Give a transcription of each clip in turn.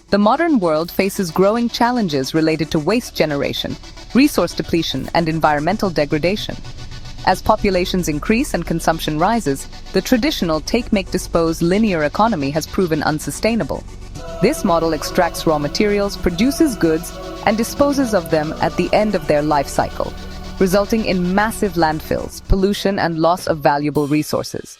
The modern world faces growing challenges related to waste generation, resource depletion, and environmental degradation. As populations increase and consumption rises, the traditional take-make-dispose linear economy has proven unsustainable. This model extracts raw materials, produces goods, and disposes of them at the end of their life cycle, resulting in massive landfills, pollution, and loss of valuable resources.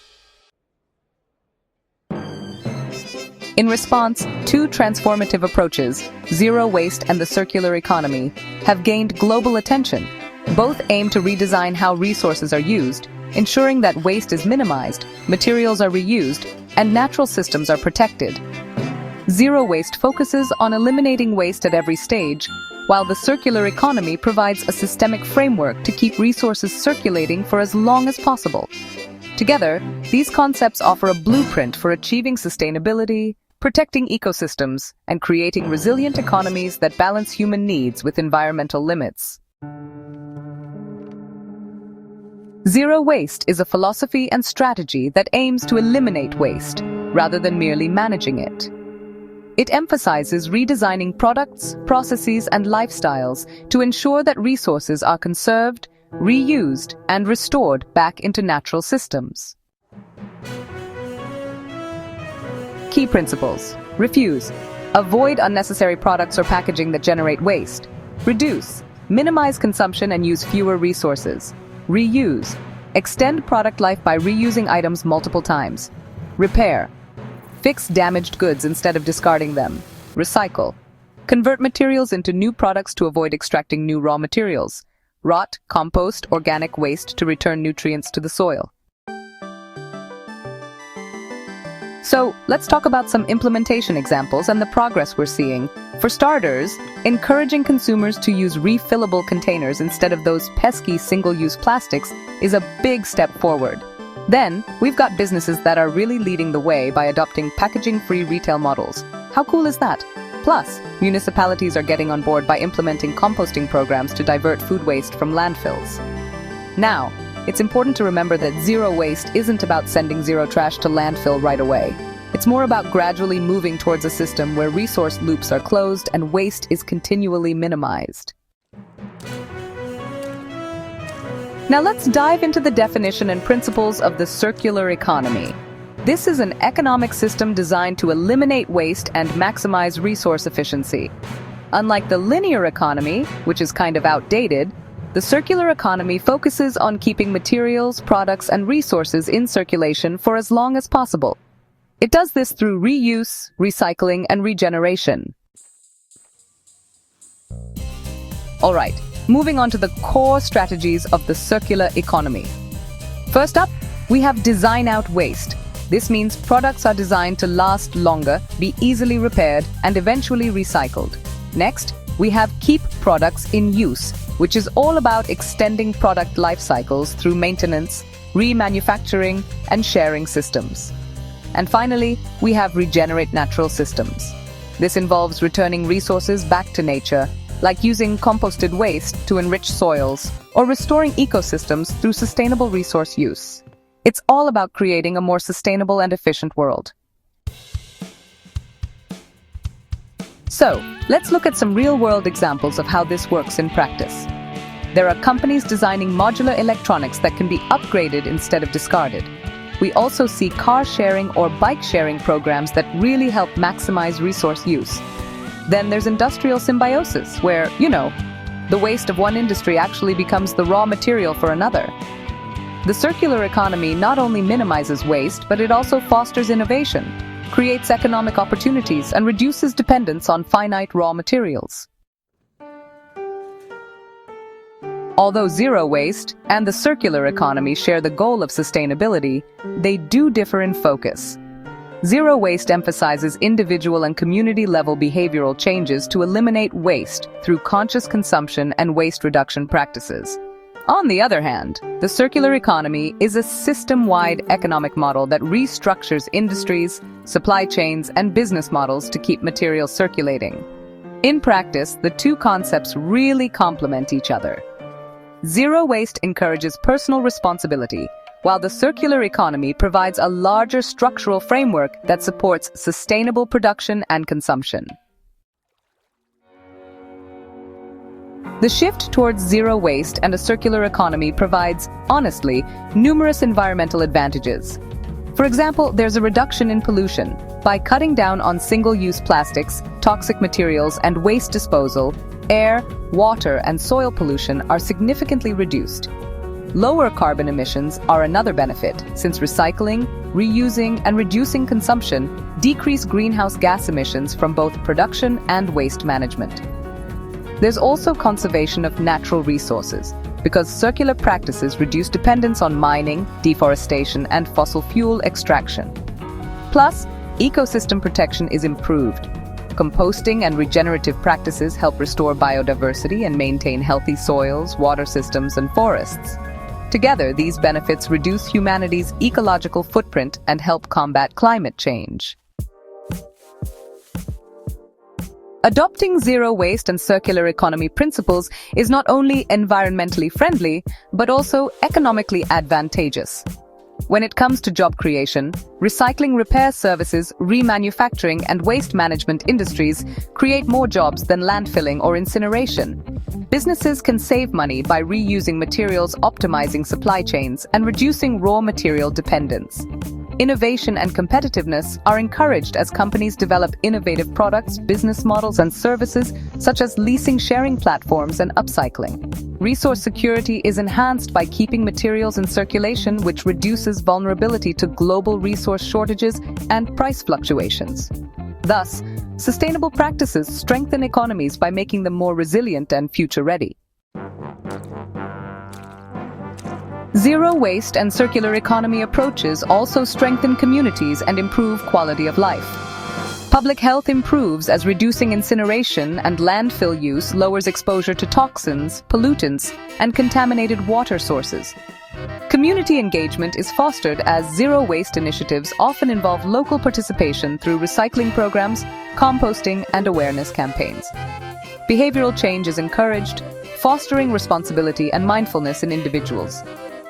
In response, two transformative approaches, zero waste and the circular economy, have gained global attention. Both aim to redesign how resources are used, ensuring that waste is minimized, materials are reused, and natural systems are protected. Zero waste focuses on eliminating waste at every stage, while the circular economy provides a systemic framework to keep resources circulating for as long as possible. Together, these concepts offer a blueprint for achieving sustainability, protecting ecosystems, and creating resilient economies that balance human needs with environmental limits. Zero waste is a philosophy and strategy that aims to eliminate waste, rather than merely managing it. It emphasizes redesigning products, processes, and lifestyles to ensure that resources are conserved, reused, and restored back into natural systems. Key principles. Refuse. Avoid unnecessary products or packaging that generate waste. Reduce. Minimize consumption and use fewer resources. Reuse. Extend product life by reusing items multiple times. Repair. Fix damaged goods instead of discarding them. Recycle. Convert materials into new products to avoid extracting new raw materials. Rot, compost, organic waste to return nutrients to the soil. So, let's talk about some implementation examples and the progress we're seeing. For starters, encouraging consumers to use refillable containers instead of those pesky single-use plastics is a big step forward. Then, we've got businesses that are really leading the way by adopting packaging-free retail models. How cool is that? Plus, municipalities are getting on board by implementing composting programs to divert food waste from landfills. Now, it's important to remember that zero waste isn't about sending zero trash to landfill right away. It's more about gradually moving towards a system where resource loops are closed and waste is continually minimized. Now let's dive into the definition and principles of the circular economy. This is an economic system designed to eliminate waste and maximize resource efficiency. Unlike the linear economy, which is kind of outdated, the circular economy focuses on keeping materials, products, and resources in circulation for as long as possible. It does this through reuse, recycling, and regeneration. All right, moving on to the core strategies of the circular economy. First up, we have design out waste. This means products are designed to last longer, be easily repaired, and eventually recycled. Next, we have keep products in use, which is all about extending product life cycles through maintenance, remanufacturing, and sharing systems. And finally, we have regenerate natural systems. This involves returning resources back to nature, like using composted waste to enrich soils, or restoring ecosystems through sustainable resource use. It's all about creating a more sustainable and efficient world. So, let's look at some real-world examples of how this works in practice. There are companies designing modular electronics that can be upgraded instead of discarded. We also see car sharing or bike sharing programs that really help maximize resource use. Then there's industrial symbiosis, where, the waste of one industry actually becomes the raw material for another. The circular economy not only minimizes waste, but it also fosters innovation, creates economic opportunities, and reduces dependence on finite raw materials. Although zero waste and the circular economy share the goal of sustainability, they do differ in focus. Zero waste emphasizes individual and community-level behavioral changes to eliminate waste through conscious consumption and waste reduction practices. On the other hand, the circular economy is a system-wide economic model that restructures industries, supply chains, and business models to keep materials circulating. In practice, the two concepts really complement each other. Zero waste encourages personal responsibility, while the circular economy provides a larger structural framework that supports sustainable production and consumption. The shift towards zero waste and a circular economy provides, honestly, numerous environmental advantages. For example, there's a reduction in pollution. By cutting down on single-use plastics, toxic materials, and waste disposal, air, water, and soil pollution are significantly reduced. Lower carbon emissions are another benefit, since recycling, reusing, and reducing consumption decrease greenhouse gas emissions from both production and waste management. There's also conservation of natural resources, because circular practices reduce dependence on mining, deforestation, and fossil fuel extraction. Plus, ecosystem protection is improved. Composting and regenerative practices help restore biodiversity and maintain healthy soils, water systems, and forests. Together, these benefits reduce humanity's ecological footprint and help combat climate change. Adopting zero waste and circular economy principles is not only environmentally friendly, but also economically advantageous. When it comes to job creation, recycling repair services, remanufacturing, and waste management industries create more jobs than landfilling or incineration. Businesses can save money by reusing materials, optimizing supply chains, and reducing raw material dependence. Innovation and competitiveness are encouraged as companies develop innovative products, business models, and services such as leasing sharing platforms and upcycling. Resource security is enhanced by keeping materials in circulation, which reduces vulnerability to global resource shortages and price fluctuations. Thus, sustainable practices strengthen economies by making them more resilient and future-ready. Zero waste and circular economy approaches also strengthen communities and improve quality of life. Public health improves as reducing incineration and landfill use lowers exposure to toxins, pollutants, and contaminated water sources. Community engagement is fostered as zero waste initiatives often involve local participation through recycling programs, composting, and awareness campaigns. Behavioral change is encouraged, fostering responsibility and mindfulness in individuals.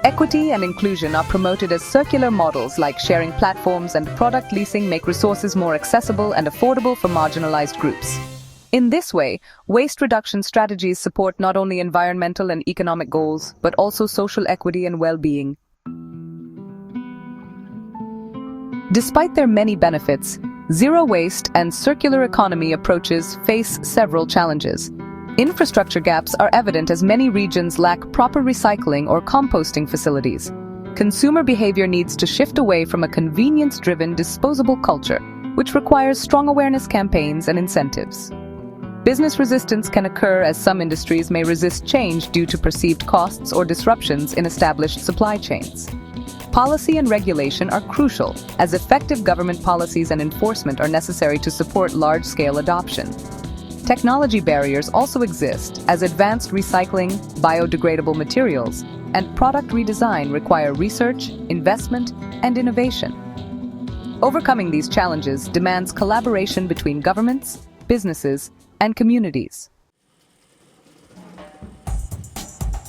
Equity and inclusion are promoted as circular models like sharing platforms and product leasing make resources more accessible and affordable for marginalized groups. In this way, waste reduction strategies support not only environmental and economic goals, but also social equity and well-being. Despite their many benefits, zero waste and circular economy approaches face several challenges. Infrastructure gaps are evident as many regions lack proper recycling or composting facilities. Consumer behavior needs to shift away from a convenience-driven, disposable culture, which requires strong awareness campaigns and incentives. Business resistance can occur as some industries may resist change due to perceived costs or disruptions in established supply chains. Policy and regulation are crucial, as effective government policies and enforcement are necessary to support large-scale adoption. Technology barriers also exist, as advanced recycling, biodegradable materials, and product redesign require research, investment, and innovation. Overcoming these challenges demands collaboration between governments, businesses, and communities.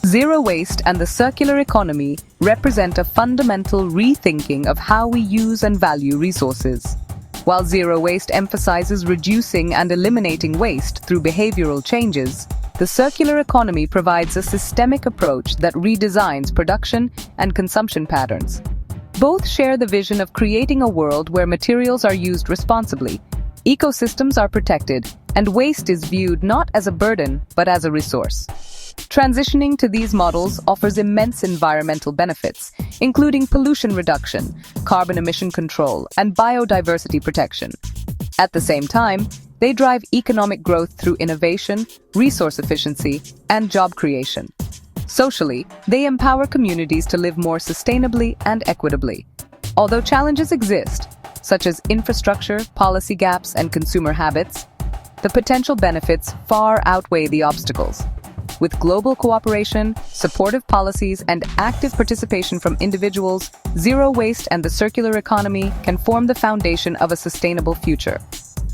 Zero waste and the circular economy represent a fundamental rethinking of how we use and value resources. While zero waste emphasizes reducing and eliminating waste through behavioral changes, the circular economy provides a systemic approach that redesigns production and consumption patterns. Both share the vision of creating a world where materials are used responsibly, ecosystems are protected, and waste is viewed not as a burden but as a resource. Transitioning to these models offers immense environmental benefits, including pollution reduction, carbon emission control, and biodiversity protection. At the same time, they drive economic growth through innovation, resource efficiency, and job creation. Socially, they empower communities to live more sustainably and equitably. Although challenges exist, such as infrastructure, policy gaps, and consumer habits, the potential benefits far outweigh the obstacles. With global cooperation, supportive policies, and active participation from individuals, zero waste and the circular economy can form the foundation of a sustainable future.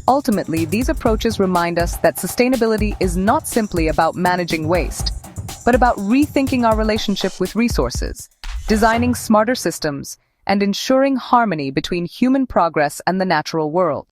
Ultimately, these approaches remind us that sustainability is not simply about managing waste, but about rethinking our relationship with resources, designing smarter systems, and ensuring harmony between human progress and the natural world.